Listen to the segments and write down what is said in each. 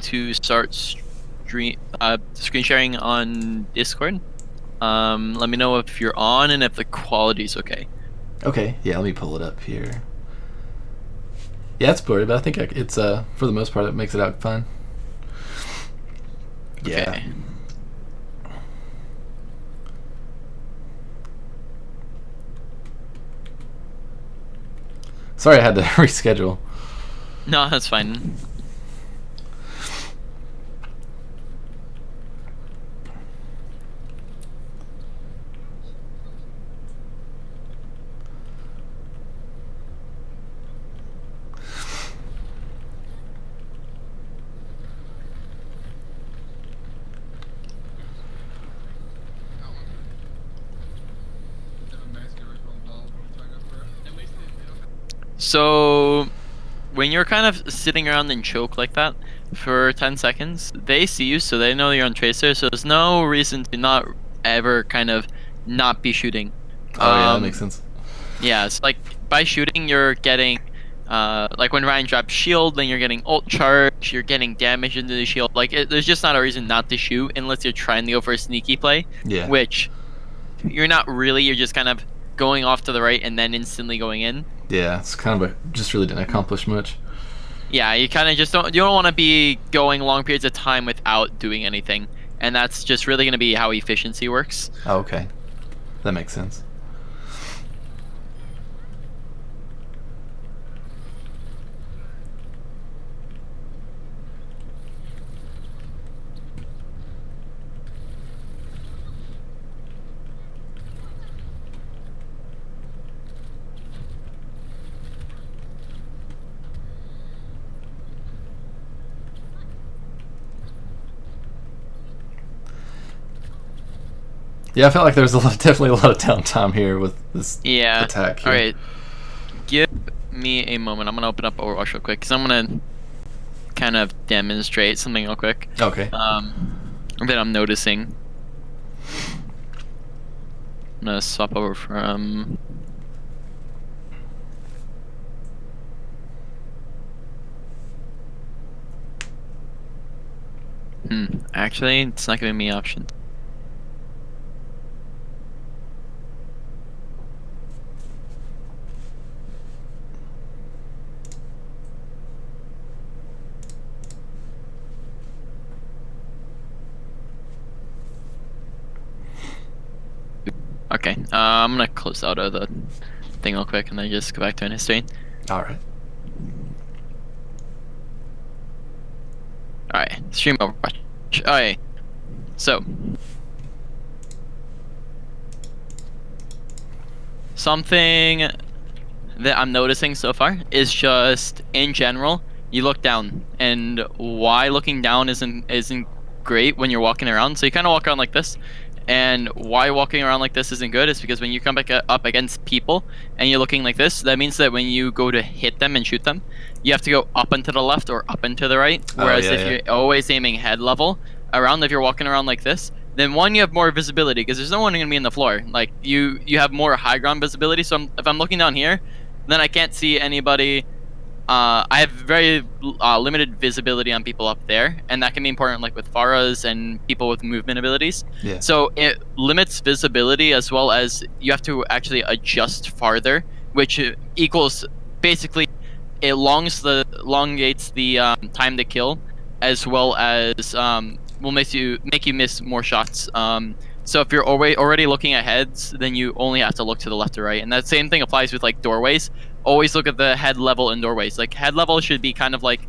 to start screen sharing on Discord. Let me know if you're on and if the quality's okay. Okay, yeah, let me pull it up here. Yeah, it's blurry, but I think it's for the most part it makes it out fine. Yeah. Okay. Sorry, I had to reschedule. No, that's fine. So, when you're kind of sitting around in choke like that for 10 seconds, they see you, so they know you're on tracer, so there's no reason to not ever kind of not be shooting. Oh, yeah, that makes sense. Yeah, it's like by shooting, you're getting, like when Ryan drops shield, then you're getting ult charge, you're getting damage into the shield. Like, there's just not a reason not to shoot unless you're trying to go for a sneaky play, Yeah. which you're not really, you're just kind of going off to the right and then instantly going in. Yeah, it's kind of just really didn't accomplish much. Yeah, you kind of just you don't want to be going long periods of time without doing anything, and that's just really going to be how efficiency works. Oh, okay. That makes sense. Yeah, I felt like there was definitely a lot of downtime here with this attack here. Alright. Give me a moment. I'm going to open up Overwatch real quick, because I'm going to kind of demonstrate something real quick. Okay. That I'm noticing. I'm going to swap over from... Actually, it's not giving me options. Okay, I'm gonna close out of the thing real quick and then just go back to an history. Alright. Alright, stream Overwatch. Alright, so. Something that I'm noticing so far is just, in general, you look down. And why looking down isn't great when you're walking around. So you kind of walk around like this. And why walking around like this isn't good is because when you come back up against people and you're looking like this, that means that when you go to hit them and shoot them, you have to go up and to the left or up and to the right. Whereas if you're always aiming head level around, if you're walking around like this, then one, you have more visibility because there's no one going to be in the floor. Like you have more high ground visibility. So if I'm looking down here, then I can't see anybody. I have very limited visibility on people up there, and that can be important, like with Pharahs and people with movement abilities. Yeah. So it limits visibility as well as you have to actually adjust farther, which equals basically it elongates the time to kill, as well as will make you miss more shots. So if you're already looking at heads, then you only have to look to the left or right, and that same thing applies with like doorways. Always look at the head level in doorways. Like head level should be kind of like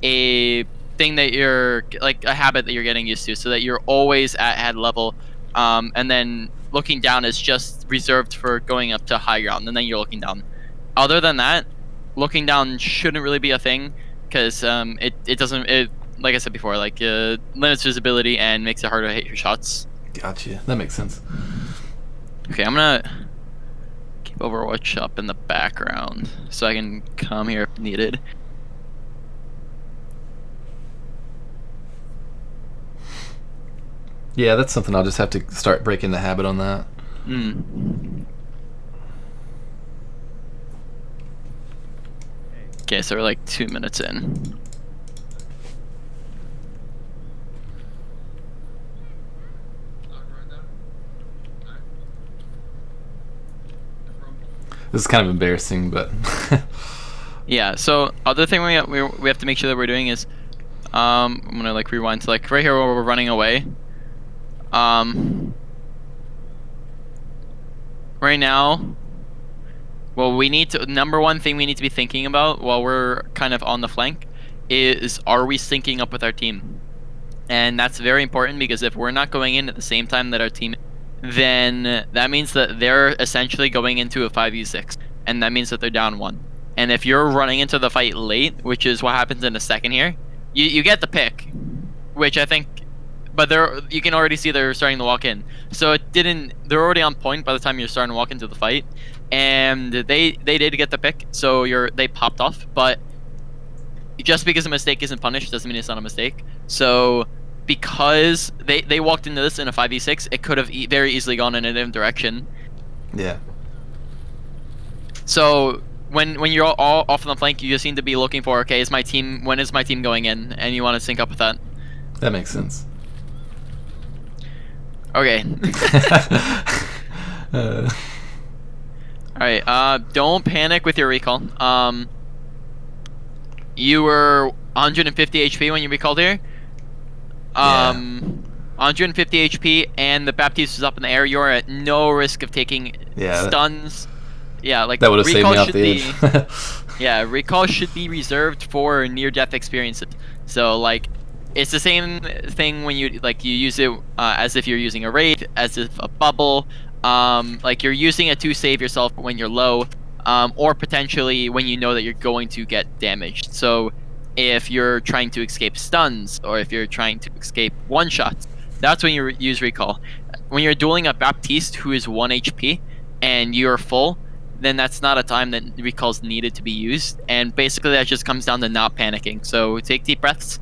a thing that you're like a habit that you're getting used to, so that you're always at head level. And then looking down is just reserved for going up to high ground, and then you're looking down. Other than that, looking down shouldn't really be a thing because it doesn't like I said before, like limits visibility and makes it harder to hit your shots. Gotcha. That makes sense. Okay, I'm gonna keep Overwatch up in the background so I can come here if needed. Yeah, that's something I'll just have to start breaking the habit on that. Okay, so we're like 2 minutes in. This is kind of embarrassing, but Yeah. So other thing we have to make sure that we're doing is, I'm gonna like rewind to like right here where we're running away. Right now, well, we need to, number one thing we need to be thinking about while we're kind of on the flank is, are we syncing up with our team? And that's very important, because if we're not going in at the same time that our team, then that means that they're essentially going into a 5v6, and that means that they're down 1. And if you're running into the fight late, which is what happens in a second here, you get the pick, which I think, but you can already see they're starting to walk in. So they're already on point by the time you're starting to walk into the fight, and they did get the pick, so they popped off. But just because a mistake isn't punished doesn't mean it's not a mistake. So because they walked into this in a 5v6, it could have very easily gone in a different direction. Yeah. So when you're all off on the flank, you just need to be looking for, okay, when is my team going in, and you want to sync up with that. That makes sense. Okay. Alright, don't panic with your recall. You were 150 HP when you recalled here. 150 HP, and the Baptiste is up in the air. You're at no risk of taking stuns. Yeah, like that would have saved me off the edge. Yeah, recall should be reserved for near-death experiences. So like, it's the same thing when you use it as if you're using a raid, as if a bubble. Like you're using it to save yourself when you're low, or potentially when you know that you're going to get damaged. So if you're trying to escape stuns, or if you're trying to escape one-shots, that's when you use recall. When you're dueling a Baptiste who is 1 HP and you're full, then that's not a time that recall's needed to be used. And basically that just comes down to not panicking. So take deep breaths.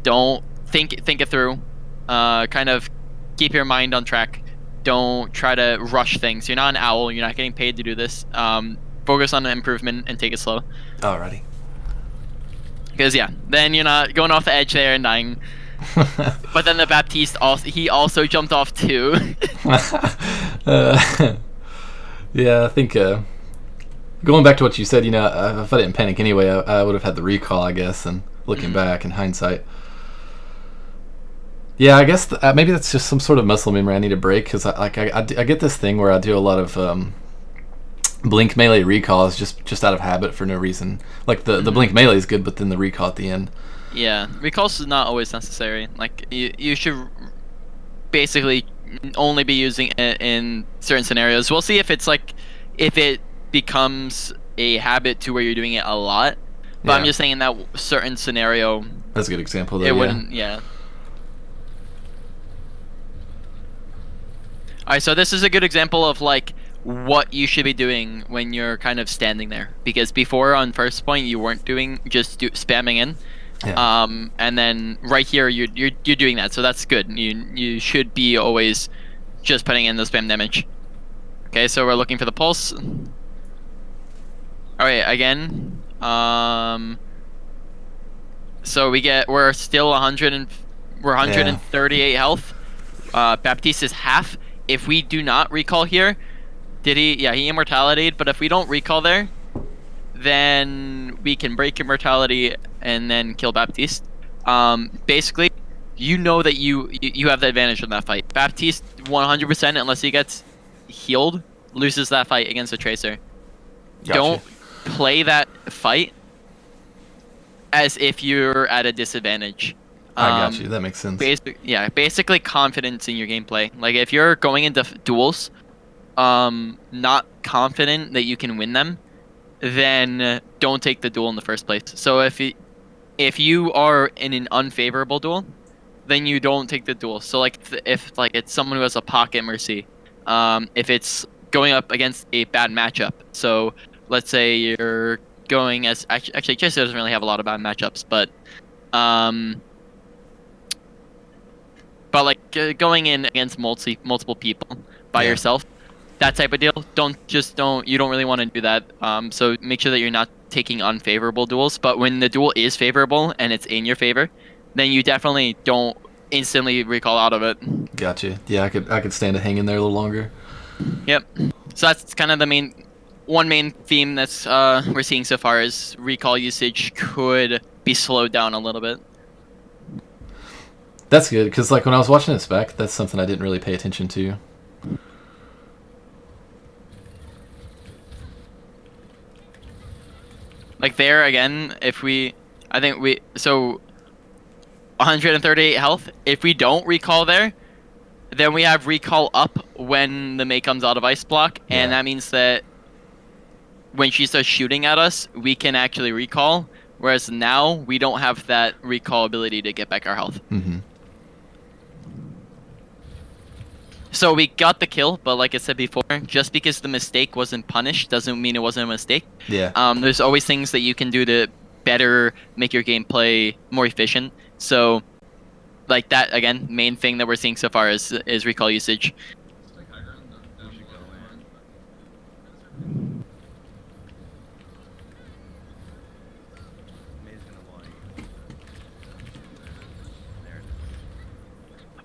Don't think it through. Kind of keep your mind on track. Don't try to rush things. You're not an owl. You're not getting paid to do this. Focus on the improvement and take it slow. Alrighty. Because yeah, then you're not going off the edge there and dying. But then the Baptiste also jumped off too. Yeah, I think going back to what you said, if I didn't panic anyway, I would have had the recall, I guess. And looking back in hindsight, yeah, I guess maybe that's just some sort of muscle memory I need to break, because I get this thing where I do a lot of blink melee recalls just out of habit for no reason. Like the blink melee is good, but then the recall at the end. Yeah, recalls is not always necessary. Like you should basically only be using it in certain scenarios. We'll see if it becomes a habit to where you're doing it a lot. But I'm just saying in that certain scenario, that's a good example though. It wouldn't. Yeah. Alright, so this is a good example of like what you should be doing when you're kind of standing there, because before on first point you weren't spamming in. Yeah. And then right here you're doing that, so that's good. You should be always just putting in the spam damage. Okay, so we're looking for the pulse. All right, again. So we're still 138 health. Baptiste is half. If we do not recall here, he immortality'd, but if we don't recall there, then we can break immortality and then kill Baptiste. Basically, you know that you have the advantage in that fight. Baptiste 100%, unless he gets healed, loses that fight against a Tracer. Gotcha. Don't play that fight as if you're at a disadvantage. I got you. That makes sense. Basically confidence in your gameplay. Like if you're going into duels, not confident that you can win them, then don't take the duel in the first place. So if you are in an unfavorable duel, then you don't take the duel. So like if it's someone who has a pocket mercy, if it's going up against a bad matchup. So let's say you're going as actually Chase doesn't really have a lot of bad matchups, but like going in against multiple people by yourself, that type of deal, you don't really want to do that. So make sure that you're not taking unfavorable duels. But when the duel is favorable and it's in your favor, then you definitely don't instantly recall out of it. Gotcha. Yeah, I could stand to hang in there a little longer. Yep. So that's kind of the main one main theme that's we're seeing so far is recall usage could be slowed down a little bit. That's good, because like when I was watching this back, that's something I didn't really pay attention to. Like there again, I think so 138 health. If we don't recall there, then we have recall up when the Mei comes out of ice block, and Yeah. that means that when she starts shooting at us, we can actually recall. Whereas now we don't have that recall ability to get back our health. Mm-hmm. So we got the kill, but like I said before, just because the mistake wasn't punished doesn't mean it wasn't a mistake. Yeah. There's always things that you can do to better make your gameplay more efficient. So, like that again, main thing that we're seeing so far is recall usage.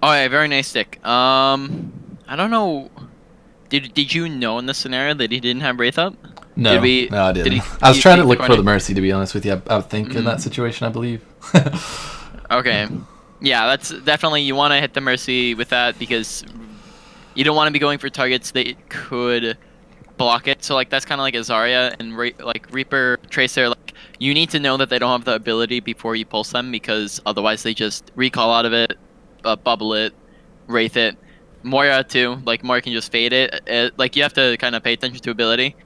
Oh yeah, very nice stick. I don't know. Did you know in this scenario that he didn't have Wraith up? No, Did no, I didn't. he, I was you trying to think look the for the corner- mercy, to be honest with you. I would think in that Mm. situation, I believe. Okay. Yeah, that's definitely you want to hit the mercy with that because you don't want to be going for targets that could block it. So like that's kind of like a Zarya and like Reaper Tracer. Like you need to know that they don't have the ability before you pulse them because otherwise they just recall out of it, bubble it, wraith it. Moira too. Like Moira can just fade it. Like you have to kind of pay attention to ability.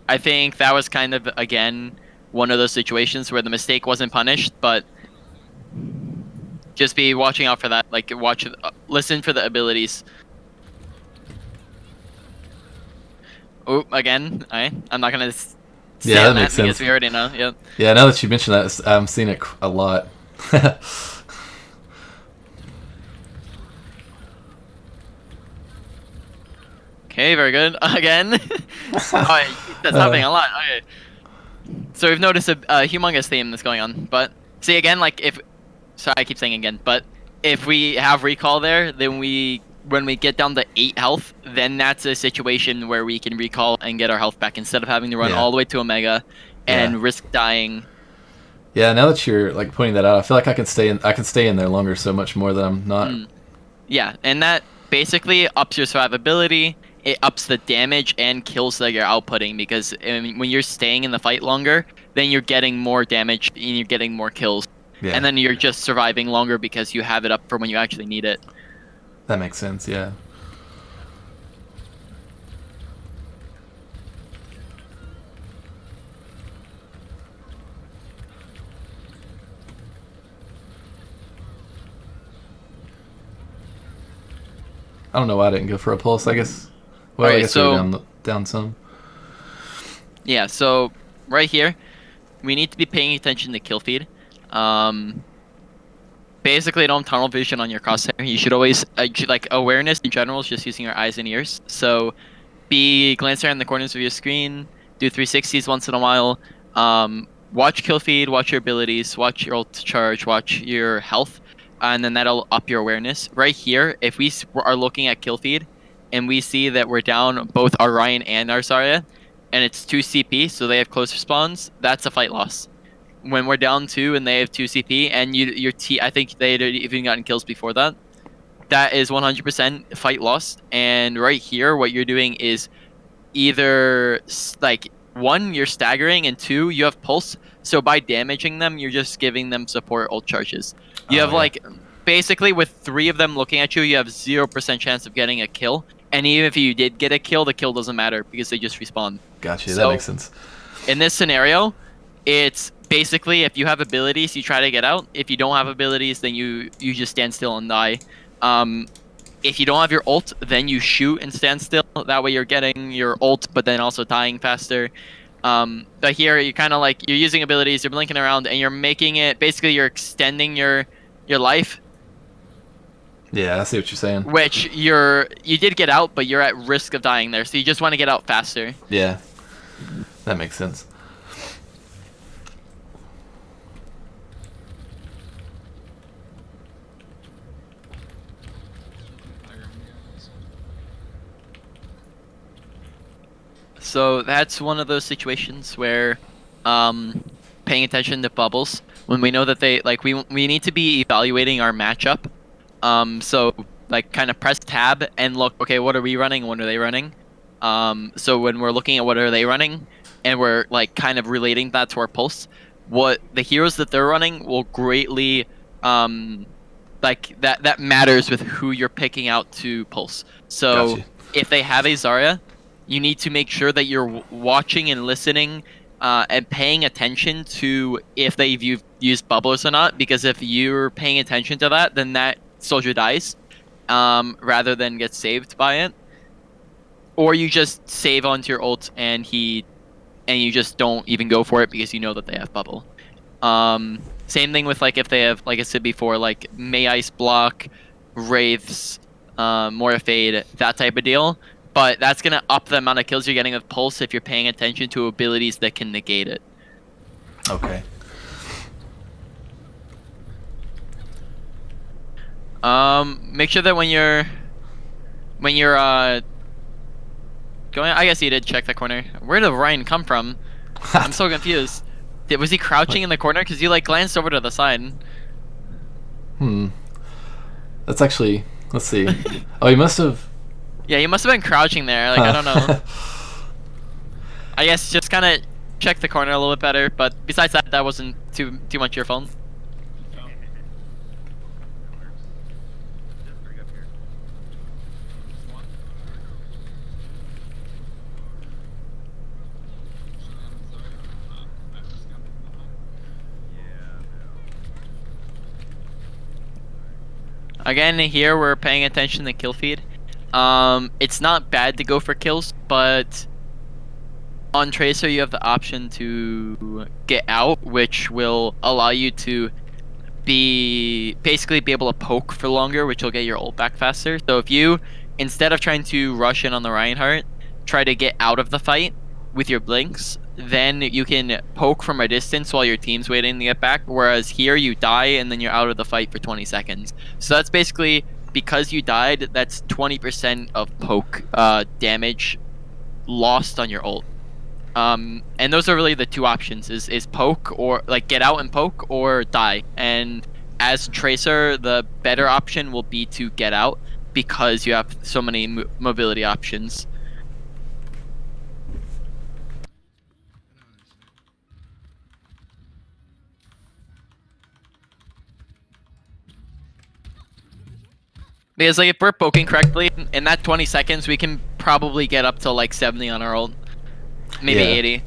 I think that was kind of again one of those situations where the mistake wasn't punished, but just be watching out for that. Like listen for the abilities. Oh, again, I'm not gonna say Yeah, that that makes because sense. we already know. Yep. Yeah, now that you mention that, I'm seeing it a lot. Okay, very good. Again. Alright, that's happening a lot. Okay. So we've noticed a humongous theme that's going on. But see again, like if sorry, I keep saying again, but if we have recall there, then when we get down to 8 health, then that's a situation where we can recall and get our health back instead of having to run Yeah. all the way to Omega and Yeah. risk dying. Yeah, now that you're like pointing that out, I feel like I can stay in there longer so much more that I'm not. Yeah, and that basically ups your survivability. It ups the damage and kills that you're outputting because I mean, when you're staying in the fight longer, then you're getting more damage and you're getting more kills. Yeah. And then you're just surviving longer because you have it up for when you actually need it. That makes sense, yeah. I don't know why I didn't go for a pulse, I guess. Well, I Alright, guess so we were down some. yeah, so right here, we need to be paying attention to kill feed. Basically, don't tunnel vision on your crosshair. You should always like awareness in general is just using your eyes and ears. So be glancing around the corners of your screen, do 360s once in a while. Watch kill feed, watch your abilities, watch your ult charge, watch your health, and then that'll up your awareness. Right here, if we are looking at kill feed and we see that we're down both our Ryan and our Zarya, and it's 2 CP, so they have close respawns, that's a fight loss. When we're down 2 and they have 2 CP, and I think they had even gotten kills before that, that is 100% fight lost. And right here, what you're doing is either like 1, you're staggering, and 2, you have pulse. So by damaging them, you're just giving them support ult charges. You have yeah. like basically with 3 of them looking at you, you have 0% chance of getting a kill. And even if you did get a kill, the kill doesn't matter because they just respawn. Gotcha, that So makes sense. in this scenario, it's basically if you have abilities, you try to get out. If you don't have abilities, then you just stand still and die. If you don't have your ult, then you shoot and stand still. That way you're getting your ult, but then also dying faster. But here you're kind of like you're using abilities, you're blinking around, and you're making it basically you're extending your life. Yeah, I see what you're saying. Which you did get out, but you're at risk of dying there, so you just want to get out faster. Yeah, that makes sense. So that's one of those situations where paying attention to bubbles when we know that they like we need to be evaluating our matchup. So like kind of press tab and look, okay, what are we running and what are they running? So when we're looking at what are they running and we're like kind of relating that to our pulse, what the heroes that they're running will greatly like that matters with who you're picking out to pulse. So Gotcha. if they have a Zarya, you need to make sure that you're watching and listening and paying attention to if they've used bubblers or not. Because if you're paying attention to that, then that soldier dies rather than get saved by it. Or you just save onto your ult and you just don't even go for it because you know that they have bubble. Same thing with like if they have, like I said before, like May Ice block, Wraiths, Morta Fade, that type of deal. But that's gonna up the amount of kills you're getting with Pulse if you're paying attention to abilities that can negate it. Okay. Make sure that when you're going, I guess you did check the corner. Where did Ryan come from? I'm so confused. Was he crouching in the corner? Because you like glanced over to the side. That's actually. Let's see. Oh, he must have. Yeah, you must have been crouching there. Like I don't know. I guess just kind of check the corner a little bit better. But besides that, that wasn't too much your fault. Again, here we're paying attention to kill feed. It's not bad to go for kills, but on Tracer you have the option to get out, which will allow you to basically be able to poke for longer, which will get your ult back faster. So if you, instead of trying to rush in on the Reinhardt, try to get out of the fight with your blinks, then you can poke from a distance while your team's waiting to get back, whereas here you die and then you're out of the fight for 20 seconds. So that's basically, because you died, that's 20% of poke damage lost on your ult. And those are really the two options, is poke, or like get out and poke, or die. And as Tracer, the better option will be to get out because you have so many mobility options. Because like if we're poking correctly, in that 20 seconds, we can probably get up to like 70 on our ult. Maybe 80.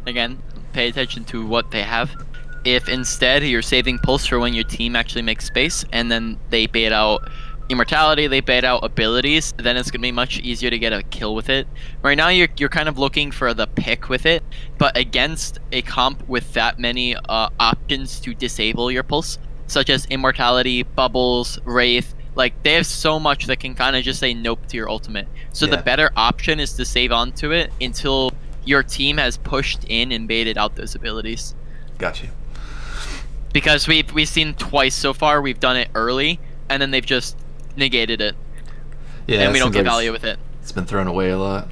Again, pay attention to what they have. If instead you're saving pulse for when your team actually makes space, and then they bait out immortality, they bait out abilities, then it's gonna be much easier to get a kill with it. Right now you're kind of looking for the pick with it, but against a comp with that many options to disable your pulse, such as immortality, bubbles, wraith, like they have so much that can kind of just say nope to your ultimate. So the better option is to save onto it until your team has pushed in and baited out those abilities. Got you. Because we've seen twice so far, we've done it early, and then they've just negated it. Yeah, and we don't get value with it. It's been thrown away a lot.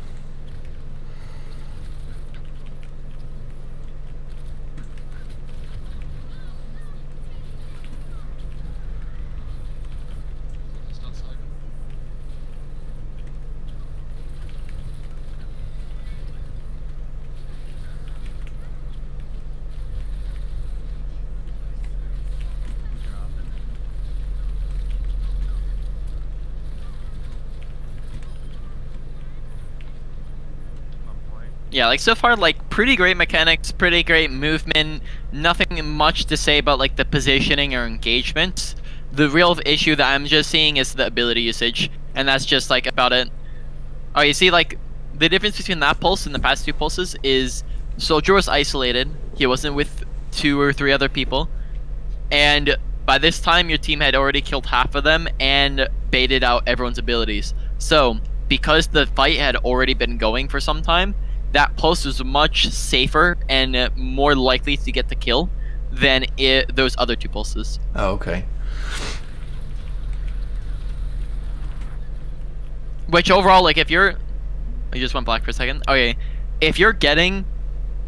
Yeah, like so far, like pretty great mechanics, pretty great movement. Nothing much to say about like the positioning or engagement. The real issue that I'm just seeing is the ability usage, and that's just like about it. Oh, you see, like the difference between that pulse and the past two pulses is Soldier was isolated. He wasn't with two or three other people, and by this time your team had already killed half of them and baited out everyone's abilities. So because the fight had already been going for some time, that pulse was much safer and more likely to get the kill than those other two pulses. Oh, okay. Which overall, like if you're, you just went black for a second. Okay, if you're getting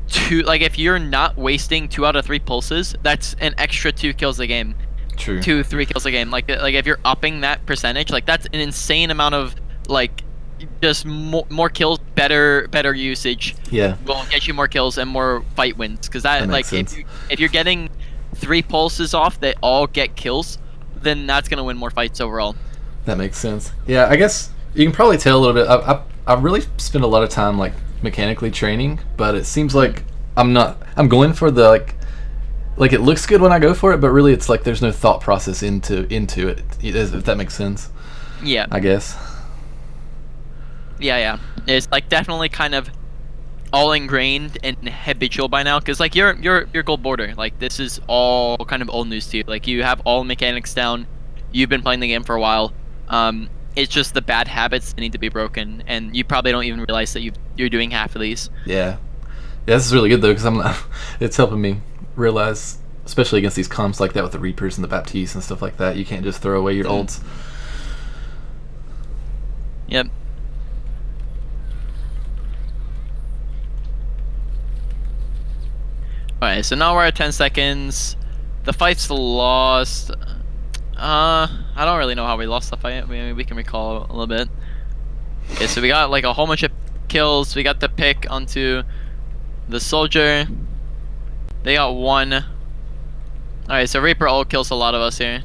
two, like if you're not wasting 2 out of 3 pulses, that's an extra 2 kills a game. True. 2-3 kills a game. Like if you're upping that percentage, like that's an insane amount of like just more kills, better usage. Yeah. Will get you more kills and more fight wins. Because that like sense. if you're getting 3 pulses off that all get kills, then that's gonna win more fights overall. That makes sense. Yeah, I guess you can probably tell a little bit. I really spend a lot of time like mechanically training, but it seems like I'm going for the like it looks good when I go for it, but really it's like there's no thought process into it, if that makes sense. Yeah. I guess. Yeah. It's like definitely kind of all ingrained and habitual by now, because like you're gold border. Like this is all kind of old news to you. Like you have all mechanics down. You've been playing the game for a while. It's just the bad habits that need to be broken, and you probably don't even realize that you're doing half of these. Yeah, this is really good though, because it's helping me realize, especially against these comps like that with the Reapers and the Baptistes and stuff like that, you can't just throw away your ults. Yep. Alright, so now we're at 10 seconds. The fight's lost. I don't really know how we lost the fight. We can recall a little bit. Okay, so we got like a whole bunch of kills. We got the pick onto the Soldier. They got 1. Alright, so Reaper all kills a lot of us here.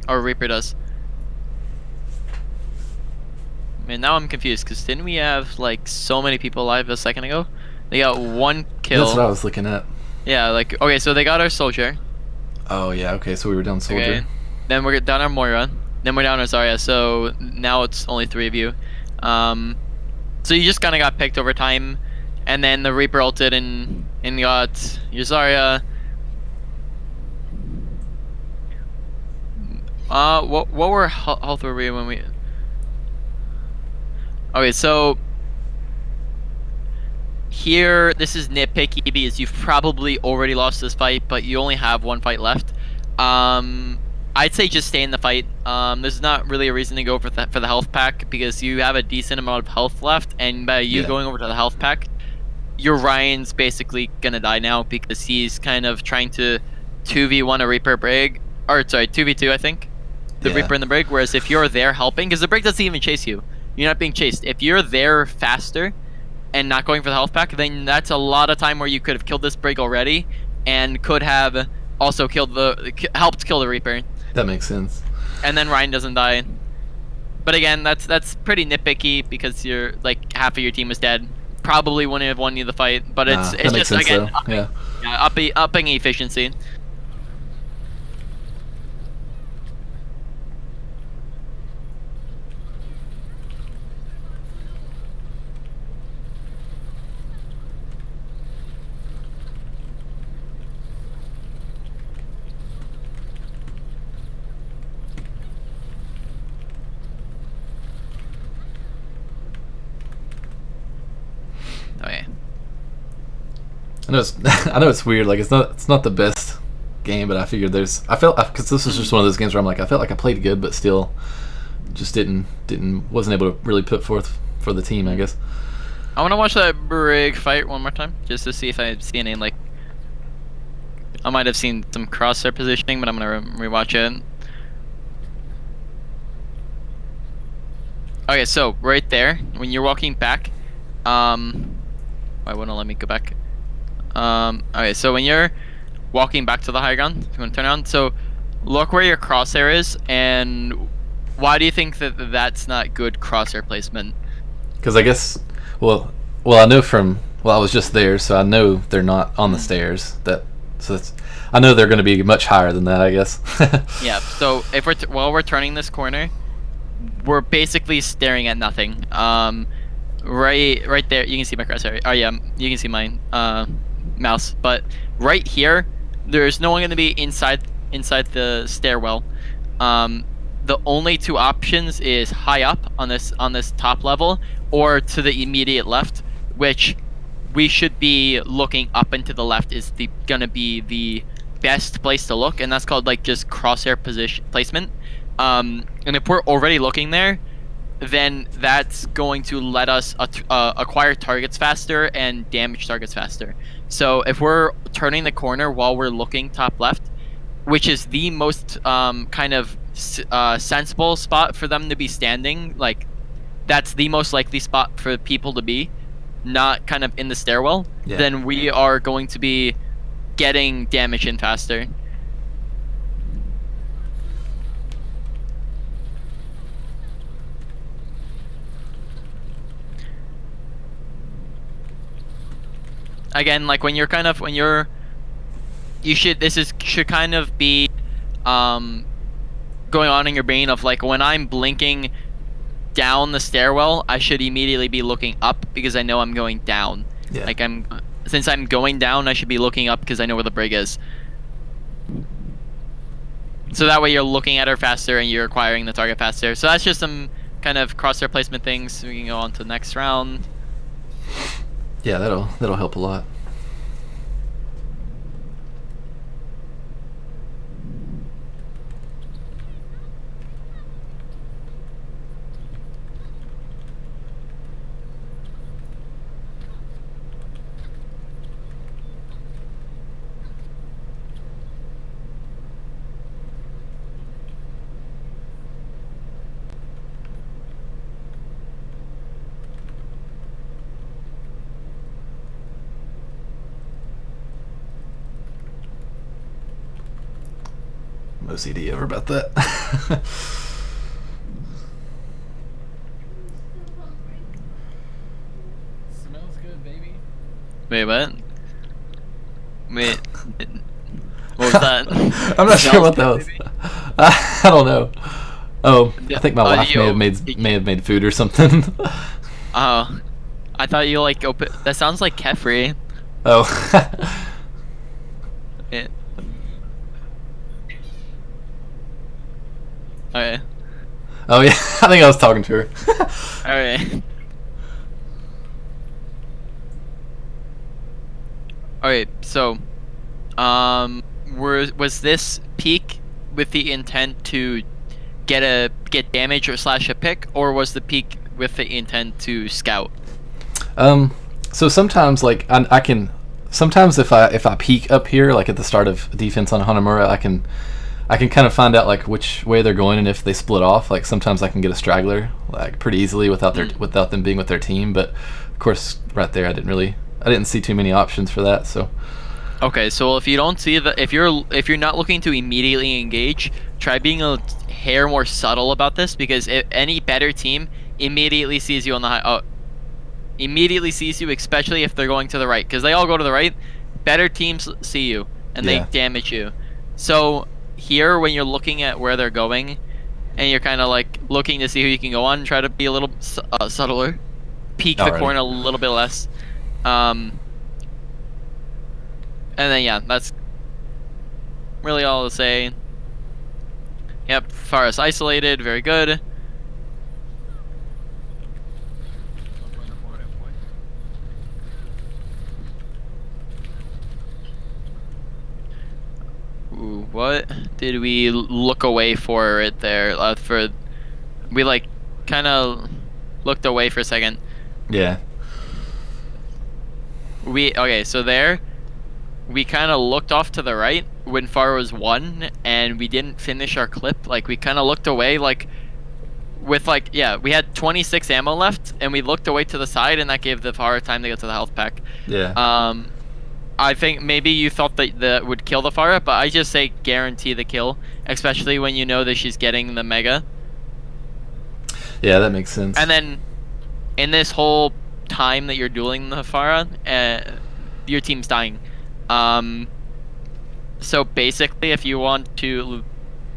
Or Reaper does. Man, now I'm confused, because didn't we have like so many people alive a second ago? They got 1 kill. That's what I was looking at. Yeah, like, okay, so they got our Soldier. Oh yeah, okay, so we were down Soldier. Okay. Then we're down our Moira. Then we're down our Zarya, so now it's only 3 of you. So you just kind of got picked over time, and then the Reaper ulted and got your Zarya. What were health were we when we? Okay, so here, this is nitpicky because you've probably already lost this fight, but you only have 1 fight left. I'd say just stay in the fight. There's not really a reason to go for the health pack, because you have a decent amount of health left, and by you going over to the health pack, your Ryan's basically gonna die now, because he's kind of trying to 2v1 a Reaper Brig, or sorry, 2v2 I think, the Reaper and the Brig, whereas if you're there helping, because the Brig doesn't even chase you, you're not being chased. If you're there faster and not going for the health pack, then that's a lot of time where you could have killed this Brig already, and could have also helped kill the Reaper. That makes sense. And then Ryan doesn't die. But again, that's pretty nitpicky, because you're like half of your team was dead. Probably wouldn't have won you the fight, but it's just again upping efficiency. Okay. I know it's weird. Like it's not the best game, but I figured because this was just one of those games where I'm like I felt like I played good, but still just wasn't able to really put forth for the team, I guess. I want to watch that Brig fight one more time, just to see if I see any like. I might have seen some crosshair positioning, but I'm gonna rewatch it. Okay, so right there, when you're walking back, why wouldn't it let me go back? Okay, so when you're walking back to the high ground, if you want to turn around, so look where your crosshair is, and why do you think that that's not good crosshair placement? Because I guess, well, Well, I know from I was just there, so I know they're not on the stairs. I know they're going to be much higher than that, I guess. Yeah. So if while we're turning this corner, we're basically staring at nothing. Right there, you can see my cursor. Oh yeah, you can see my mouse. But right here, there's no one going to be inside the stairwell. The only two options is high up on this top level, or to the immediate left, which we should be looking up and to the left is gonna be the best place to look, and that's called like just crosshair position placement. And if we're already looking there, then that's going to let us acquire targets faster and damage targets faster. So if we're turning the corner while we're looking top left, which is the most kind of sensible spot for them to be standing, like that's the most likely spot for people to be, not kind of in the stairwell, Yeah. then we are going to be getting damage in faster. Again, like when you're you should should kind of be going on in your brain of like, when I'm blinking down the stairwell, I should immediately be looking up because I know I'm going down. Yeah. Like since I'm going down, I should be looking up because I know where the brig is. So that way you're looking at her faster and you're acquiring the target faster. So that's just some kind of crosshair placement things. We can go on to the next round. Yeah, that'll help a lot. I'm OCD over about that. Smells good, baby. Wait, what? Wait, what was that? I'm not sure what that was. I don't know. Oh, I think my wife you- may have made food or something. Oh, I thought you like open. That sounds like Kefri. Oh. Yeah. Okay. Oh yeah, I think I was talking to her. Alright. Alright, so was this peak with the intent to get damage or slash a pick, or was the peak with the intent to scout? So sometimes like I can sometimes if I peek up here like at the start of defense on Hanamura, I can kind of find out like which way they're going and if they split off. Like sometimes I can get a straggler like pretty easily without them being with their team. But of course, right there I didn't see too many options for that. So Okay, so if you don't see if you're not looking to immediately engage, try being a hair more subtle about this, because if any better team immediately sees you on the immediately sees you, especially if they're going to the right, because they all go to the right. Better teams see you and they damage you. So here, when you're looking at where they're going, and you're kind of like looking to see who you can go on, try to be a little subtler, peek the corner a little bit less, and then yeah, that's really all to say. Yep, Forest isolated, very good. Ooh, what did we look away for it there? We like kind of looked away for a second. yeah. Okay, so there we kind of looked off to the right when Far was 1, and we didn't finish our clip. Like we kind of looked away, like with like, yeah, we had 26 ammo left, and we looked away to the side, and that gave the Far time to get to the health pack. Yeah. I think maybe you thought that would kill the Farah, but I just say guarantee the kill, especially when you know that she's getting the Mega. Yeah, that makes sense. And then in this whole time that you're dueling the Farah, your team's dying. So basically, if you want to,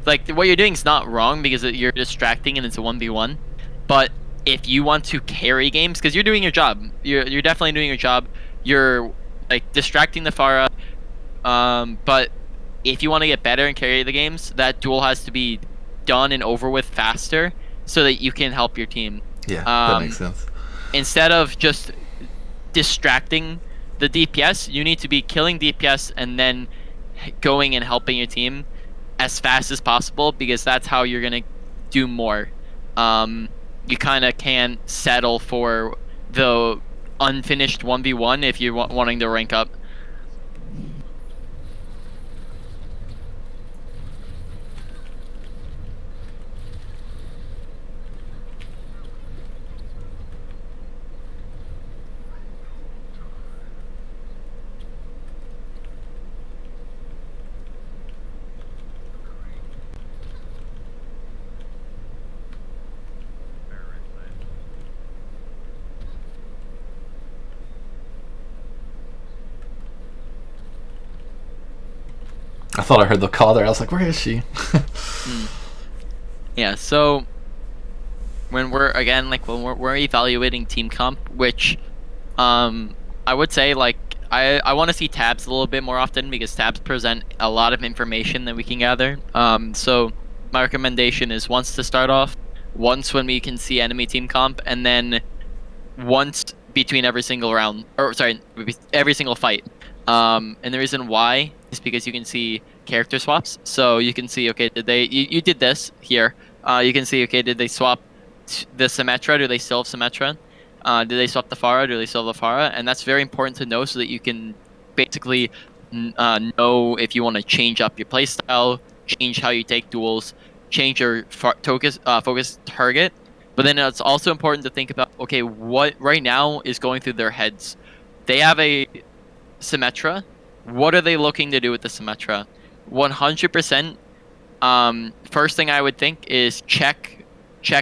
like, what you're doing is not wrong because you're distracting and it's a 1v1. But if you want to carry games, because you're doing your job, you're definitely doing your job. You're like distracting the Farah. But if you want to get better and carry the games, that duel has to be done and over with faster so that you can help your team. Yeah, that makes sense. Instead of just distracting the DPS, you need to be killing DPS and then going and helping your team as fast as possible, because that's how you're gonna do more. You kind of can't settle for the unfinished 1v1 if you're wanting to rank up. I thought I heard the call there. I was like, where is she? Yeah, so when we're evaluating team comp, which I would say, like, I want to see tabs a little bit more often, because tabs present a lot of information that we can gather. So my recommendation is once to start off, once when we can see enemy team comp, and then once between every single round, or sorry, every single fight. And the reason why is because you can see character swaps. So you can see, okay, did they? You did this here. You can see, okay, did they swap the Symmetra? Do they still have Symmetra? Do they swap the Farah? Do they still have the Farah? And that's very important to know so that you can basically know if you want to change up your playstyle, change how you take duels, change your focus target. But then it's also important to think about, okay, what right now is going through their heads. They have a Symmetra. What are they looking to do with the Symmetra? 100%. First thing I would think is check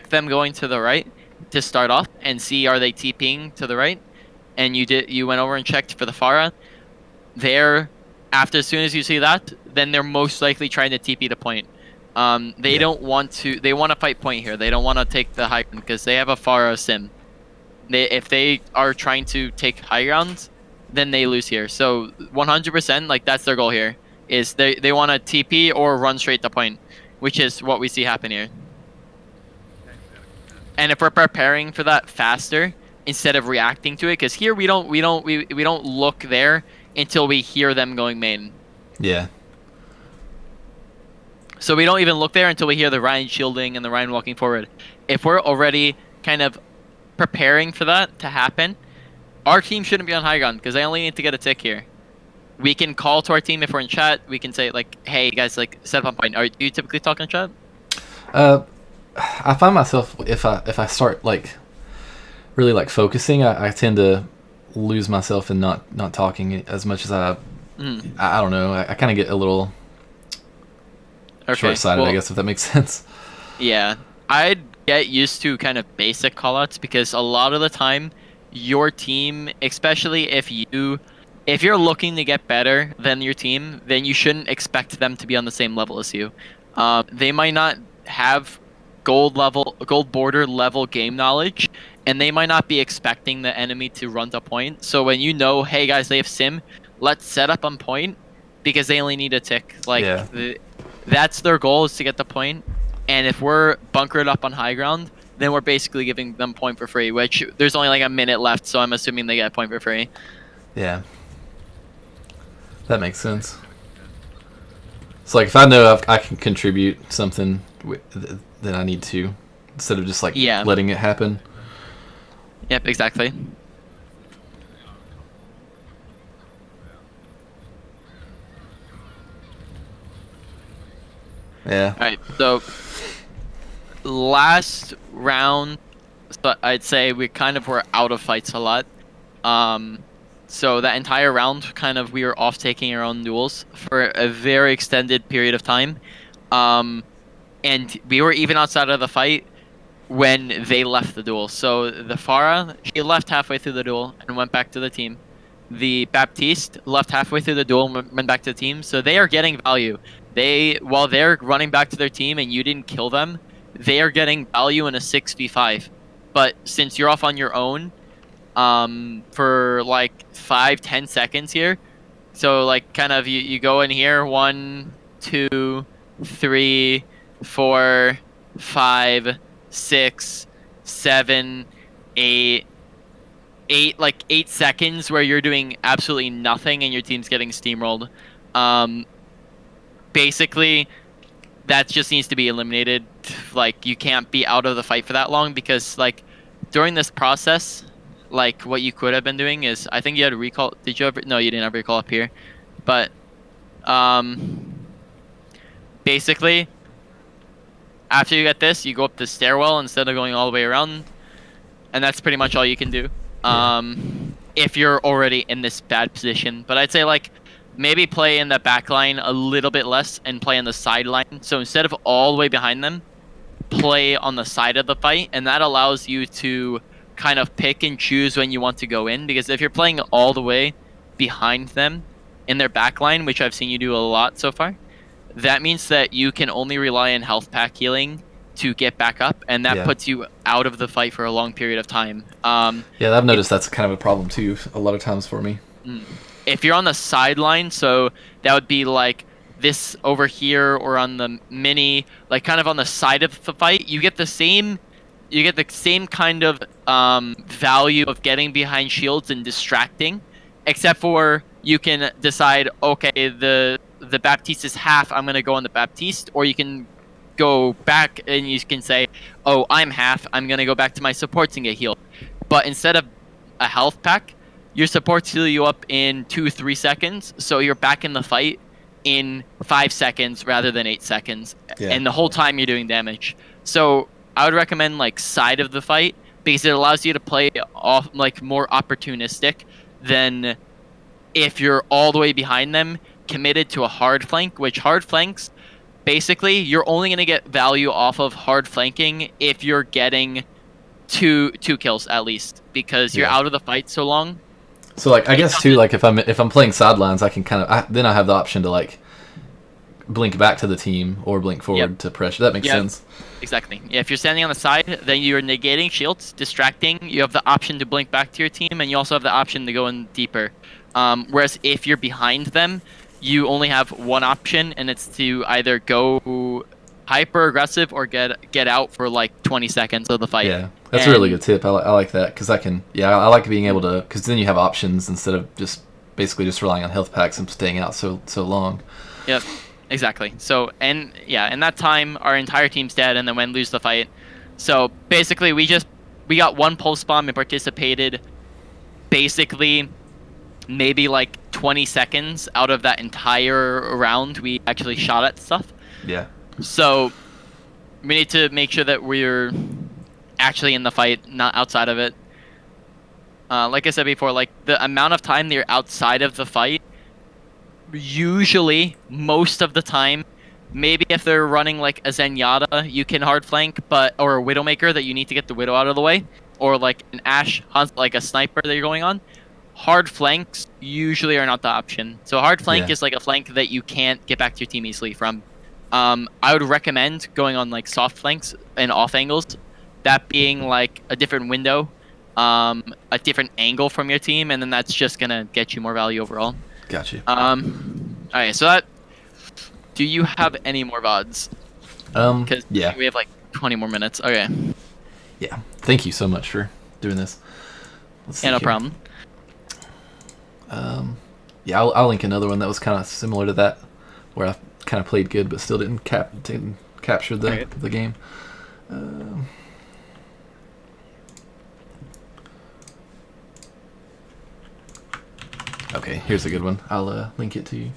them going to the right to start off and see, are they TPing to the right? And you went over and checked for the Farah. As soon as you see that, then they're most likely trying to TP the point. They don't want to. They want to fight point here. They don't want to take the high ground because they have a Farah sim. If they are trying to take high ground, then they lose here. So 100%, like, that's their goal here. Is they want to TP or run straight to point, which is what we see happen here. And if we're preparing for that faster instead of reacting to it, because here we don't look there until we hear them going main. Yeah. So we don't even look there until we hear the Ryan shielding and the Ryan walking forward. If we're already kind of preparing for that to happen, our team shouldn't be on high ground because they only need to get a tick here. We can call to our team if we're in chat. We can say, like, hey guys, like, set up on point. Do you typically talk in chat? I find myself, if I start, like, really, like, focusing, I tend to lose myself in not talking as much as I don't know. I kind of get a little short-sighted, I guess, if that makes sense. Yeah, I'd get used to kind of basic callouts, because a lot of the time your team, especially if you're looking to get better than your team, then you shouldn't expect them to be on the same level as you. They might not have gold border level game knowledge, and they might not be expecting the enemy to run to point. So when you know, hey guys, they have sim, let's set up on point, because they only need a tick. Like, that's their goal, is to get the point. And if we're bunkered up on high ground, then we're basically giving them point for free, which there's only like a minute left, so I'm assuming they get a point for free. Yeah. That makes sense. So, like, if I know I can contribute something, then I need to, instead of just, like, letting it happen. Yep, exactly. Yeah. Alright, so last round, so I'd say we kind of were out of fights a lot. So that entire round, kind of, we were off taking our own duels for a very extended period of time. And we were even outside of the fight. when they left the duel. So the Farah, she left halfway through the duel and went back to the team. The Baptiste left halfway through the duel and went back to the team. So they are getting value. While they're running back to their team and you didn't kill them, they are getting value in a 6v5. But since you're off on your own, for like 5-10 seconds here, so like kind of you go in here 1, 2, 3, 4, 5, 6, 7, 8, 8 seconds where you're doing absolutely nothing and your team's getting steamrolled. Basically, that just needs to be eliminated. Like, you can't be out of the fight for that long, because like during this process, like what you could have been doing is, I think you had a recall. Did you ever? No, you didn't have a recall up here. But basically, after you get this, you go up the stairwell instead of going all the way around, and that's pretty much all you can do. If you're already in this bad position. But I'd say like maybe play in the back line a little bit less and play on the sideline. So instead of all the way behind them, play on the side of the fight, and that allows you to kind of pick and choose when you want to go in. Because if you're playing all the way behind them in their back line, which I've seen you do a lot so far, that means that you can only rely on health pack healing to get back up, and that puts you out of the fight for a long period of time. Yeah, I've noticed that's kind of a problem too a lot of times for me. If you're on the sideline, so that would be like this over here, or on the mini, like kind of on the side of the fight, you get the same kind of value of getting behind shields and distracting, except for you can decide, okay, the Baptiste is half, I'm gonna go on the Baptiste, or you can go back and you can say, oh, I'm half, I'm gonna go back to my supports and get healed. But instead of a health pack, your supports heal you up in 2-3 seconds, so you're back in the fight in 5 seconds rather than 8 seconds, and the whole time you're doing damage. So I would recommend like side of the fight, because it allows you to play off like more opportunistic than if you're all the way behind them, committed to a hard flank, which hard flanks, basically, you're only going to get value off of hard flanking if you're getting two kills at least, because you're out of the fight so long. So like I guess too, like if I'm playing sidelines, I can kind of then I have the option to like blink back to the team or blink forward to pressure. That makes sense. Exactly. Yeah, if you're standing on the side, then you're negating shields, distracting. You have the option to blink back to your team, and you also have the option to go in deeper. Whereas if you're behind them, you only have one option, and it's to either go hyper aggressive or get out for like 20 seconds of the fight. Yeah, that's a really good tip. I like that, because I can. Yeah, I like being able to, because then you have options instead of just basically just relying on health packs and staying out so long. Yep, exactly. So in that time, our entire team's dead, and then we lose the fight. So basically, we got one pulse bomb and participated basically maybe like 20 seconds out of that entire round we actually shot at stuff. Yeah. So we need to make sure that we're actually in the fight, not outside of it. Like I said before, like the amount of time that you're outside of the fight, usually, most of the time, maybe if they're running like a Zenyatta, you can hard flank, or a Widowmaker that you need to get the Widow out of the way, or like an Ashe, like a sniper that you're going on. Hard flanks usually are not the option. So hard flank is like a flank that you can't get back to your team easily from. I would recommend going on like soft flanks and off angles, that being like a different window, a different angle from your team, and then that's just gonna get you more value overall. Gotcha. Alright, so that. Do you have any more VODs? Because we have like 20 more minutes. Okay. Yeah. Thank you so much for doing this. Yeah, no problem. Yeah, I'll link another one that was kind of similar to that, where I kind of played good but still didn't capture the game. Okay, here's a good one. I'll link it to you.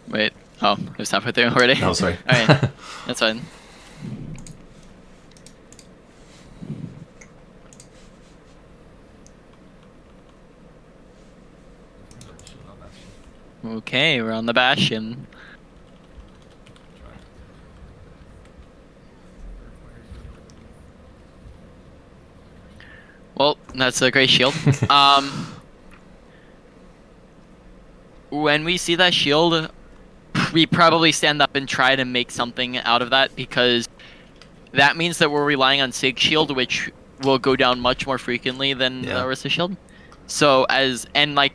Wait. Oh, it was halfway through already. Oh, sorry. Alright, that's fine. Okay, we're on the Bastion. Well, that's a great shield. When we see that shield, we probably stand up and try to make something out of that, because that means that we're relying on Sig shield, which will go down much more frequently than the Orisa shield. So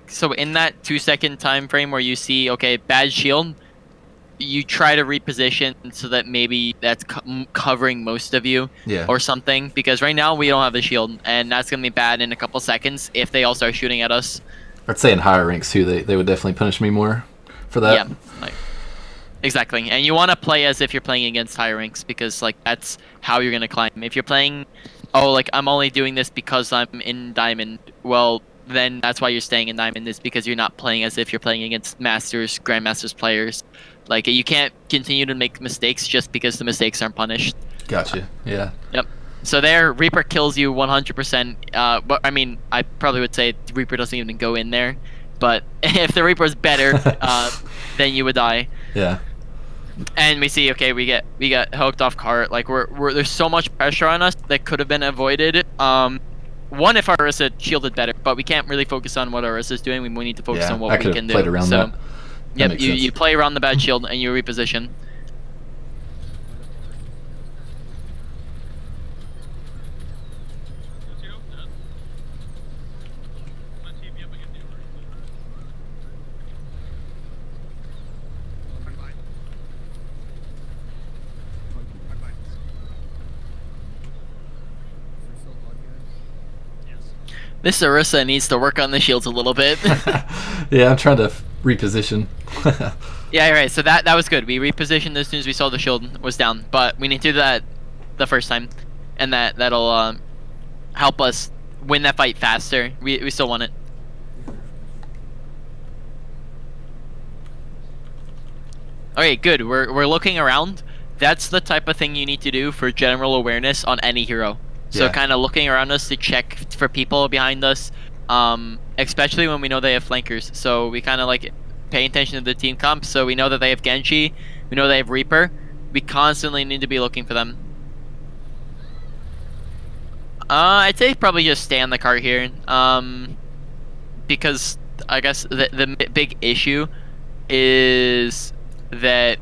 so in that 2-second time frame where you see, okay, bad shield, you try to reposition so that maybe that's covering most of you, or something, because right now we don't have the shield, and that's gonna be bad in a couple seconds if they all start shooting at us. I'd say in higher ranks too, they would definitely punish me more for that. Yeah, exactly. And you want to play as if you're playing against higher ranks, because like that's how you're gonna climb. If you're playing, oh, like I'm only doing this because I'm in Diamond, well, then that's why you're staying in Diamond, is because you're not playing as if you're playing against Masters, Grandmasters players. Like, you can't continue to make mistakes just because the mistakes aren't punished. Gotcha. Yeah. Yep. So there, Reaper kills you 100%. But I mean, I probably would say Reaper doesn't even go in there. But if the Reaper's better, then you would die. Yeah. And we see, okay, we get hooked off cart. Like, we're there's so much pressure on us that could have been avoided. One, if our Orisa shielded better, but we can't really focus on what our Orisa is doing. We need to focus on what we can do. Played around that. Yep, you play around the bad shield and you reposition. This Orisa needs to work on the shields a little bit. Yeah, I'm trying to reposition. Yeah, right. So that was good. We repositioned as soon as we saw the shield was down, but we need to do that the first time, and that'll help us win that fight faster. We still want it. Okay, good. We're looking around. That's the type of thing you need to do for general awareness on any hero. So kind of looking around us to check for people behind us, especially when we know they have flankers. So we kind of like pay attention to the team comp. So we know that they have Genji, we know they have Reaper. We constantly need to be looking for them. I'd say probably just stay on the cart here, because I guess the big issue is that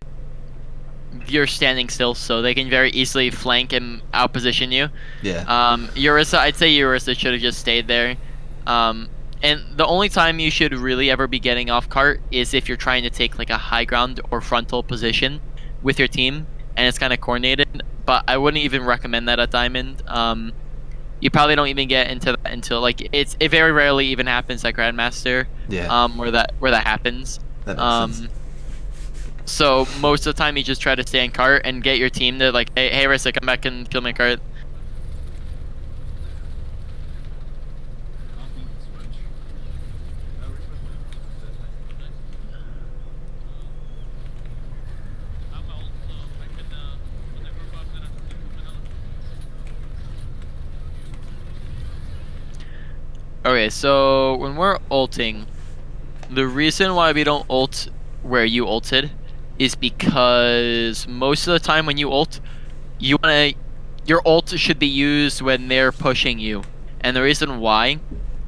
you're standing still, so they can very easily flank and outposition you. Yeah. Orisa, I'd say Orisa should have just stayed there. And the only time you should really ever be getting off cart is if you're trying to take like a high ground or frontal position with your team, and it's kind of coordinated. But I wouldn't even recommend that at Diamond. You probably don't even get into that until like it very rarely even happens at Grandmaster. Yeah. Where that happens. That makes sense. So most of the time you just try to stay in cart and get your team to like, hey Rissa, come back and kill my cart. Okay, so when we're ulting, the reason why we don't ult where you ulted is because most of the time when you ult, your ult should be used when they're pushing you. And the reason why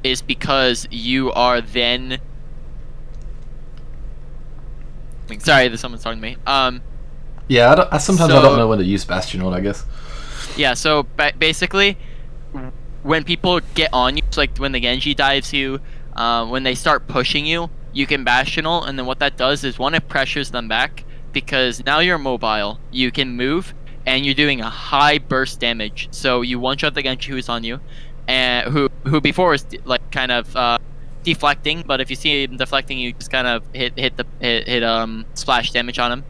is because you are then... Sorry, someone's talking to me. Yeah, I sometimes don't know when to use Bastion ult, I guess. Yeah, so basically, when people get on you, so like when the Genji dives you, when they start pushing you, you can Bastion ult, and then what that does is, one, it pressures them back, because now you're mobile, you can move, and you're doing a high burst damage. So you one-shot the Genji who's on you, and who before was like kind of deflecting, but if you see him deflecting, you just kind of hit splash damage on him.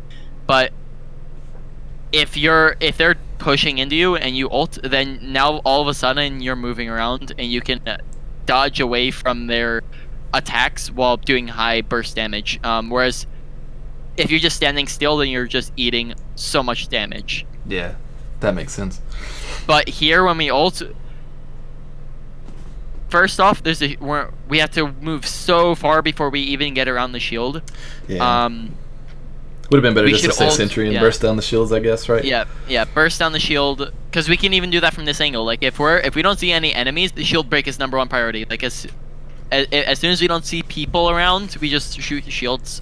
But if they're pushing into you and you ult, then now all of a sudden you're moving around and you can dodge away from their attacks while doing high burst damage. Whereas if you're just standing still, then you're just eating so much damage. Yeah, that makes sense. But here when we ult, first off, we have to move so far before we even get around the shield. Yeah. Would have been better we just to should stay also- sentry and yeah. burst down the shields, I guess, right? Yeah, burst down the shield, because we can even do that from this angle. Like if we don't see any enemies, the shield break is #1 priority. Like as soon as we don't see people around, we just shoot the shields.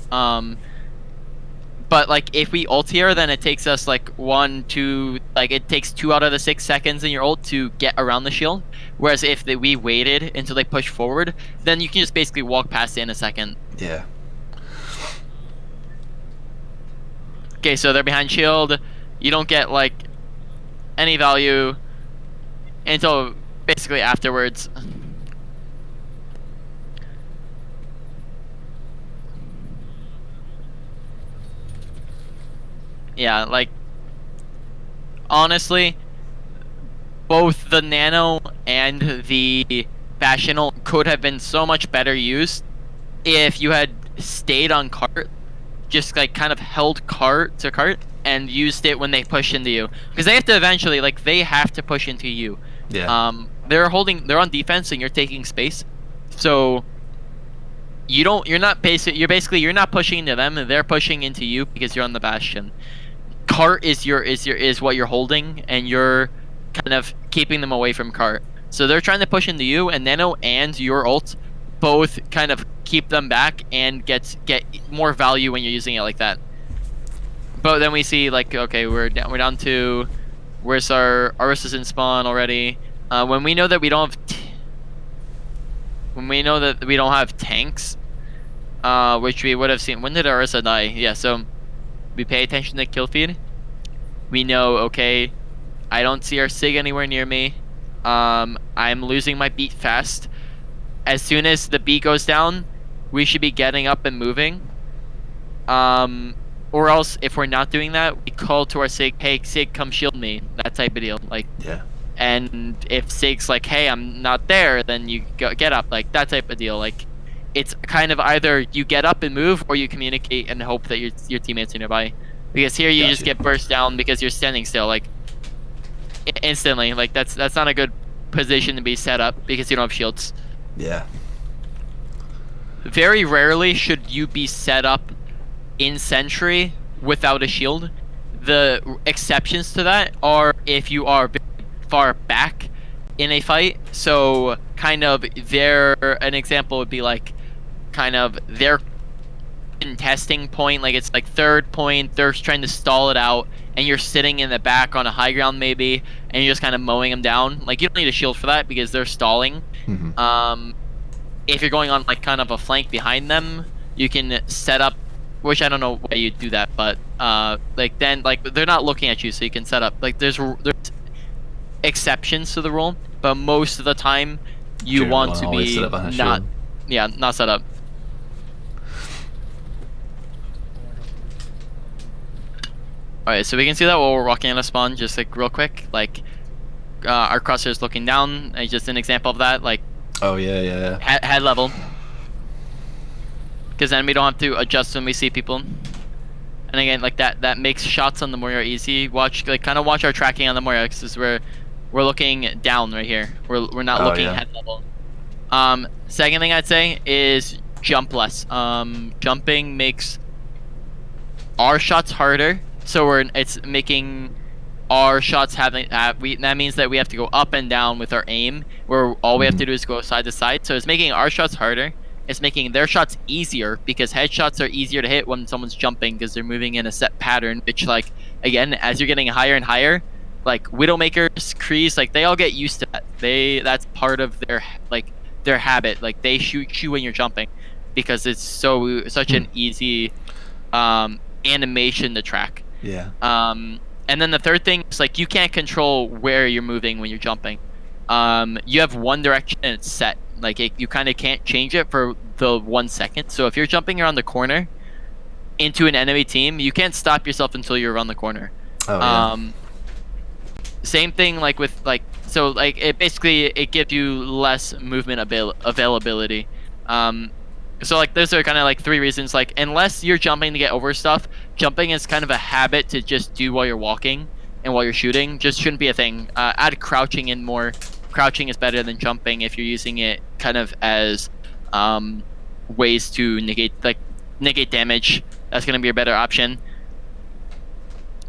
But like if we ult here, then it takes us like 1, 2, like it takes 2 out of the 6 seconds in your ult to get around the shield. Whereas if we waited until they push forward, then you can just basically walk past it in a second. Yeah. Okay, so they're behind shield. You don't get like any value until basically afterwards. Yeah, like honestly, both the Nano and the Bastion could have been so much better used if you had stayed on cart, just like kind of held cart to cart and used it when they push into you, because they have to eventually, like they have to push into you. Yeah. They're on defense and you're taking space, so you're not pushing into them, they're pushing into you because you're on the Bastion. Cart is what you're holding, and you're kind of keeping them away from cart. So they're trying to push into you, and Nano and your ult both kind of keep them back and get more value when you're using it like that. But then we see like, okay, we're down to, where's our Arus is in spawn already. When we know that we don't have tanks, which we would have seen. When did Arisa die? Yeah, so we pay attention to kill feed. We know, okay, I don't see our Sig anywhere near me. I'm losing my beat fast. As soon as the beat goes down, we should be getting up and moving. Or else, if we're not doing that, we call to our Sig, hey, Sig, come shield me. That type of deal. Like, Yeah. and if Sig's like, hey, I'm not there, then you get up. Like, that type of deal. Like, it's kind of either you get up and move, or you communicate and hope that your teammates are nearby. Because here you just get burst down because you're standing still, like instantly. Like that's not a good position to be set up because you don't have shields. Yeah. Very rarely should you be set up in sentry without a shield. The exceptions to that are if you are very far back in a fight. So kind of an example would be like kind of their contesting point, like it's like third point, they're trying to stall it out, and you're sitting in the back on a high ground maybe, and you're just kind of mowing them down. Like you don't need a shield for that because they're stalling. Mm-hmm. If you're going on like kind of a flank behind them, you can set up, which I don't know why you do that, but like then like they're not looking at you, so you can set up. Like there's exceptions to the rule, but most of the time you want to be not set up. Alright, so we can see that while we're walking out of spawn, just like real quick, like our crosshair is looking down, just an example of that, like Oh yeah. head level, because then we don't have to adjust when we see people. And again, like that makes shots on the Moira easy. Kind of watch our tracking on the Moira, because we're looking down right here. We're not looking head level. Second thing I'd say is jump less. Jumping makes our shots harder. So it's making our shots that means that we have to go up and down with our aim, where all we have to do is go side to side. So it's making our shots harder. It's making their shots easier, because headshots are easier to hit when someone's jumping because they're moving in a set pattern, which, like, again, as you're getting higher and higher, like Widowmakers, Krees, like they all get used to that. That's part of their habit. Like they shoot you when you're jumping because it's such an easy animation to track. Yeah. And then the third thing is, like, you can't control where you're moving when you're jumping. You have one direction and it's set. Like you kind of can't change it for the 1 second. So if you're jumping around the corner into an enemy team, you can't stop yourself until you're around the corner. Same thing like with it gives you less movement availability. So like those are kind of like 3 reasons. Like unless you're jumping to get over stuff, jumping is kind of a habit to just do while you're walking and while you're shooting. Just shouldn't be a thing. Add crouching in more. crouching is better than jumping if you're using it kind of as ways to negate damage. That's gonna be a better option.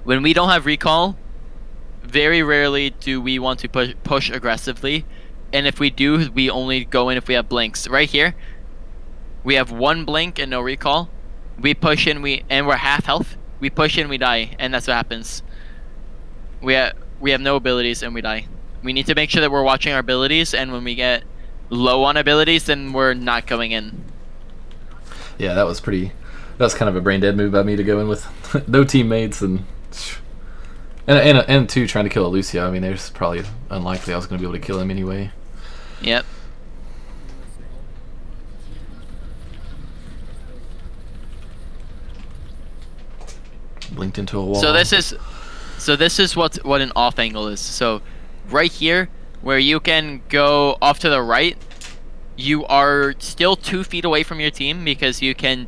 When we don't have recall, very rarely do we want to push aggressively, and if we do, we only go in if we have blinks. Right here, we have 1 blink and no recall. We push in, and we're half health. We push in, we die, and that's what happens. We have no abilities and we die. We need to make sure that we're watching our abilities, and when we get low on abilities, then we're not going in. Yeah, that was kind of a brain dead move by me to go in with no teammates and two trying to kill a Lucio. I mean, there's probably unlikely I was going to be able to kill him anyway. Yep. Blinked into a wall. So this is what an off angle is. So right here, where you can go off to the right, you are still 2 feet away from your team because you can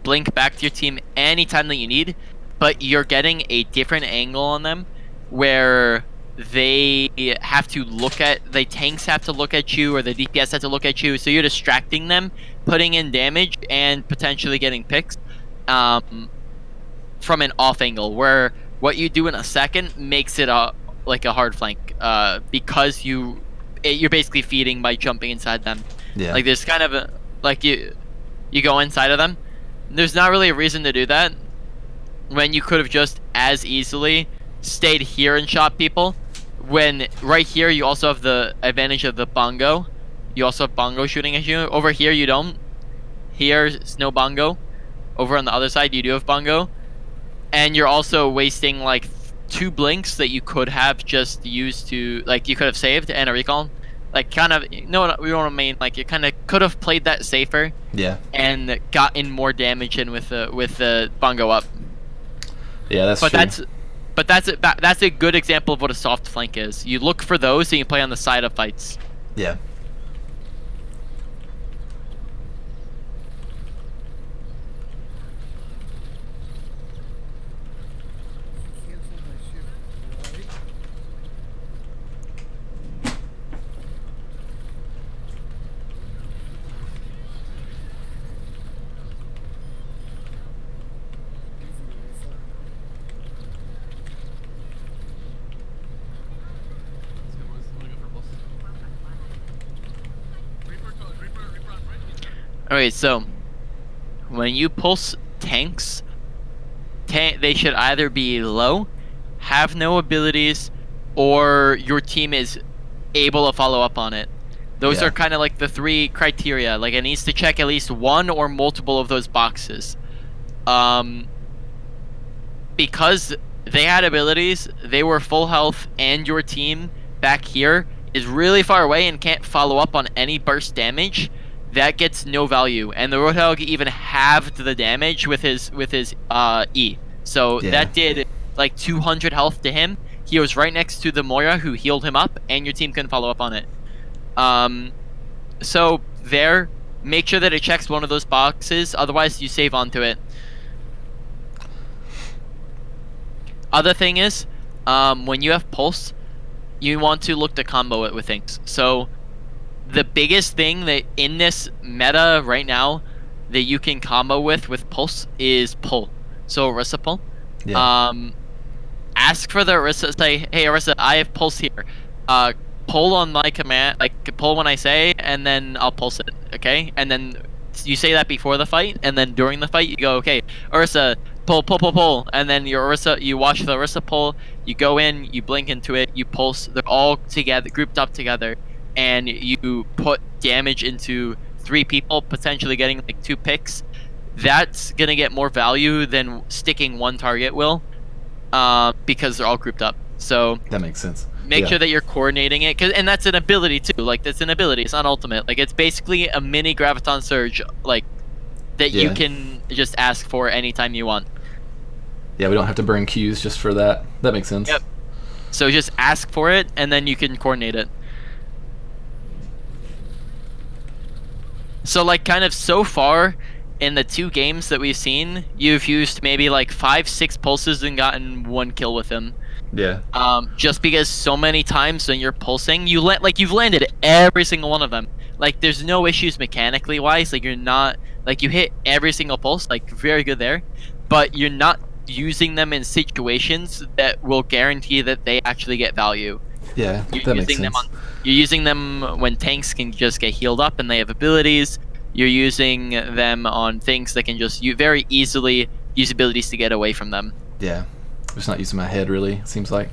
blink back to your team anytime that you need, but you're getting a different angle on them where they have to the tanks have to look at you, or the DPS have to look at you, so you're distracting them, putting in damage, and potentially getting picks from an off angle, where what you do in a second makes it like a hard flank because you're basically feeding by jumping inside them. Yeah. Like there's kind of you go inside of them. There's not really a reason to do that when you could have just as easily stayed here and shot people. When right here you also have the advantage of the bongo. You also have bongo shooting at you. Over here you don't. Here's no bongo. Over on the other side you do have bongo. And you're also wasting like 2 blinks that you could have just used to, like, you could have saved, and a recall. Like, kind of, we don't mean, like, you kind of could have played that safer. Yeah. And gotten more damage in with the bongo up. Yeah, that's true. That's a good example of what a soft flank is. You look for those and you play on the side of fights. Yeah. Alright, so when you pulse tanks, they should either be low, have no abilities, or your team is able to follow up on it. Those are kind of like the 3 criteria. Like, it needs to check at least 1 or multiple of those boxes. Because they had abilities, they were full health, and your team back here is really far away and can't follow up on any burst damage. That gets no value, and the Roadhog even halved the damage with his E. So that did like 200 health to him. He was right next to the Moira who healed him up, and your team couldn't follow up on it. So there, make sure that it checks 1 of those boxes, otherwise you save onto it. Other thing is, when you have pulse, you want to look to combo it with things. So the biggest thing that in this meta right now that you can combo with pulse is pull. So Orisa pull. Yeah. Ask for the Orisa, say, hey Orisa, I have pulse here. Pull on my command, like pull when I say, and then I'll pulse it, okay? And then you say that before the fight, and then during the fight you go, okay, Orisa, pull, and then your Orisa, you watch the Orisa pull, you go in, you blink into it, you pulse, they're all together, grouped up together, and you put damage into 3 people, potentially getting like 2 picks. That's gonna get more value than sticking 1 target will, because they're all grouped up. So that makes sense. Make sure that you're coordinating it, and that's an ability too. Like, that's an ability. It's not ultimate. Like, it's basically a mini graviton surge, like that you can just ask for anytime you want. Yeah, we don't have to burn Qs just for that. That makes sense. Yep. So just ask for it, and then you can coordinate it. So, like, kind of so far in the 2 games that we've seen, you've used maybe like 5-6 pulses and gotten 1 kill with him. Yeah. Just because so many times when you're pulsing, you've landed every single one of them. Like there's no issues mechanically wise. Like you're not like you hit every single pulse. Like very good there, but you're not using them in situations that will guarantee that they actually get value. Yeah, You're that makes using them sense. you're using them when tanks can just get healed up and they have abilities. You're using them on things that can just you very easily use abilities to get away from them. Yeah. I'm just not using my head, really, it seems like.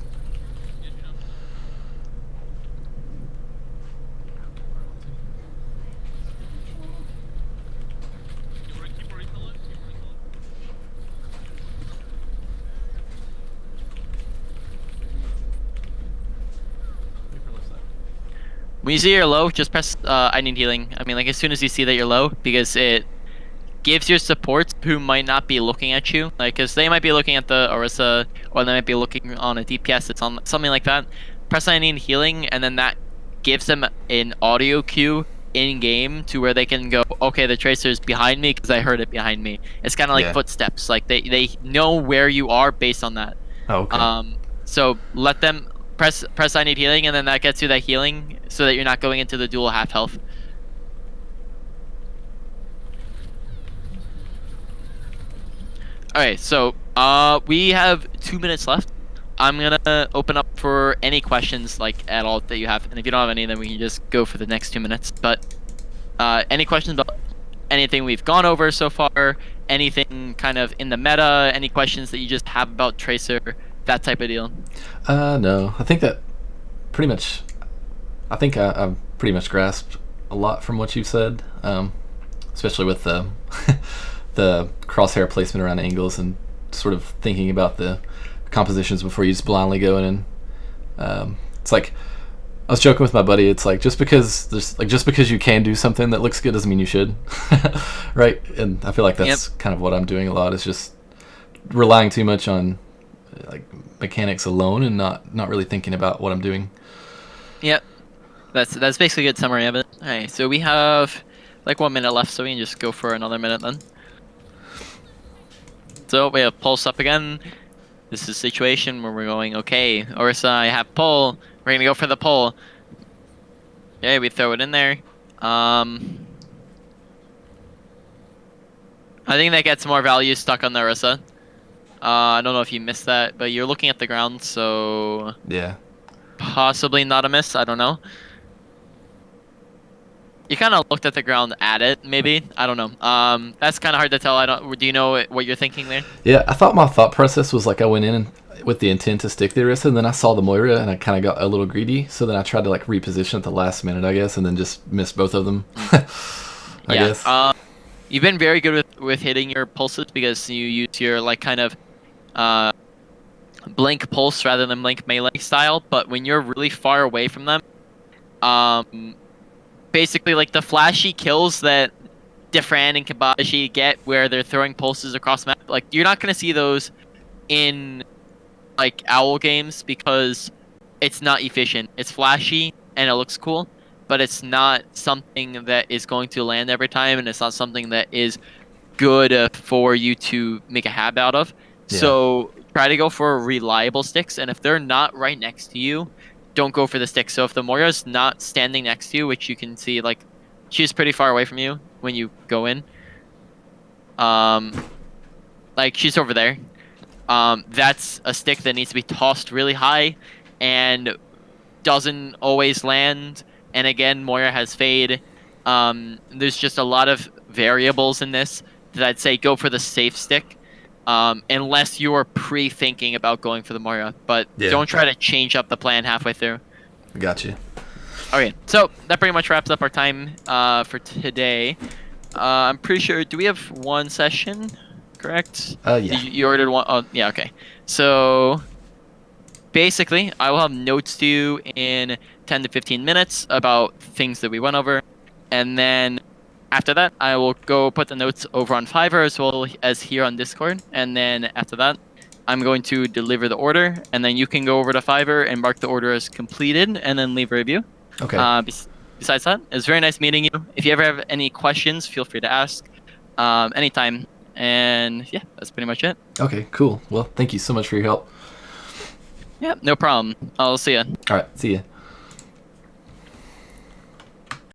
When you see you're low, just press I need healing. I mean, like as soon as you see that you're low, because it gives your supports who might not be looking at you, like because they might be looking at the Orisa, or they might be looking on a DPS that's on something like that. Press I need healing, and then that gives them an audio cue in game to where they can go, okay, the tracer is behind me because I heard it behind me. It's kind of like Yeah. footsteps. Like they know where you are based on that. Oh, okay. So let them press I need healing, and then that gets you that healing so that you're not going into the dual half health. Alright, so we have 2 minutes left. I'm gonna open up for any questions like at all that you have, and if you don't have any, then we can just go for the next 2 minutes. But any questions about anything we've gone over so far, anything kind of in the meta, any questions that you just have about Tracer, that type of deal? No. I think that pretty much. I think I've pretty much grasped a lot from what you've said, especially with the the crosshair placement around angles and sort of thinking about the compositions before you just blindly go in. And it's like I was joking with my buddy. It's like just because you can do something that looks good doesn't mean you should, right? And I feel like that's kind of what I'm doing a lot. Is just relying too much on like mechanics alone and not really thinking about what I'm doing. Yep. That's basically a good summary of it. Alright, so we have like 1 minute left, so we can just go for another minute then. So we have pulse up again. This is a situation where we're going, okay, Orisa, I have pull. We're gonna go for the pull. Okay, we throw it in there. I think that gets more value stuck on the Orisa. I don't know if you missed that, but you're looking at the ground, so Yeah. possibly not a miss. I don't know. You kind of looked at the ground at it, maybe. I don't know. That's kind of hard to tell. I don't. Do you know what you're thinking there? Yeah, I thought my thought process was like I went in and, with the intent to stick the Orisa, and then I saw the Moira and I kind of got a little greedy. So then I tried to like reposition at the last minute, I guess, and then just missed both of them. I guess. You've been very good with hitting your pulses because you use your like kind of blink pulse rather than blink melee style. But when you're really far away from them, basically like the flashy kills that Defran and Kibashi get where they're throwing pulses across the map, like you're not gonna see those in like Owl games because it's not efficient. It's flashy and it looks cool, but it's not something that is going to land every time, and it's not something that is good for you to make a habit out of. Yeah. So try to go for reliable sticks, and if they're not right next to you, don't go for the stick. So if the Moira's not standing next to you, which you can see, like, she's pretty far away from you when you go in. Like, she's over there. That's a stick that needs to be tossed really high and doesn't always land. And again, Moira has fade. There's just a lot of variables in this that I'd say go for the safe stick. Unless you're pre-thinking about going for the Moira, but don't try to change up the plan halfway through. Gotcha. Okay, so that pretty much wraps up our time for today. I'm pretty sure. Do we have one session? Correct. Yeah. You ordered one. Oh, yeah. Okay. So basically, I will have notes to you in 10 to 15 minutes about things that we went over, and then after that, I will go put the notes over on Fiverr as well as here on Discord. And then after that, I'm going to deliver the order. And then you can go over to Fiverr and mark the order as completed and then leave a review. Okay. Besides that, it was very nice meeting you. If you ever have any questions, feel free to ask anytime. And yeah, that's pretty much it. Okay, cool. Well, thank you so much for your help. Yeah, no problem. I'll see ya. All right, see ya.